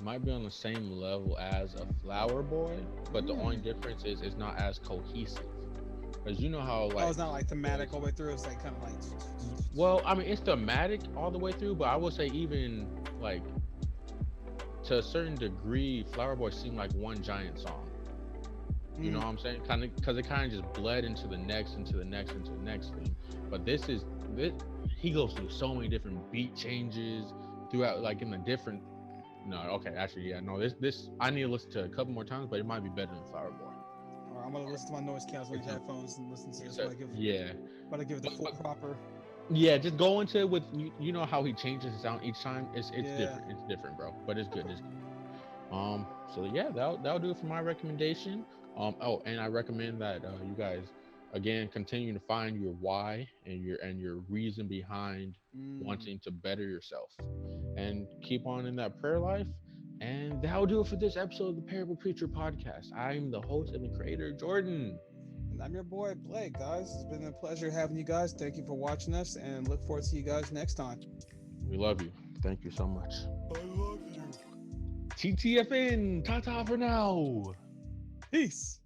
on the same level as a Flower Boy, but the only difference is it's not as cohesive. Because you know how like It's not like thematic all the way through. It's like kind of like. Well, I mean, it's thematic all the way through, but I would say even like to a certain degree, Flower Boy seemed like one giant song. You know what I'm saying? Kind of because it kind of just bled into the next thing. But this he goes through so many different beat changes throughout, like in the different. No, okay, actually, yeah, no. This I need to listen to it a couple more times, but it might be better than Flower Boy. All right, I'm gonna listen to my noise canceling headphones and listen to this. But I give it the full proper. Yeah, just go into it with you know how he changes his sound each time. It's different. It's different, bro. But it's good. So yeah, that'll do it for my recommendation. And I recommend that you guys again continue to find your why and your reason behind wanting to better yourself, and keep on in that prayer life. And that'll do it for this episode of the Parable Preacher podcast. I'm the host and the creator, Jordan. And I'm your boy, Blake, guys. It's been a pleasure having you guys. Thank you for watching us, and look forward to you guys next time. We love you. Thank you so much. I love you. TTFN. Ta-ta for now. Peace.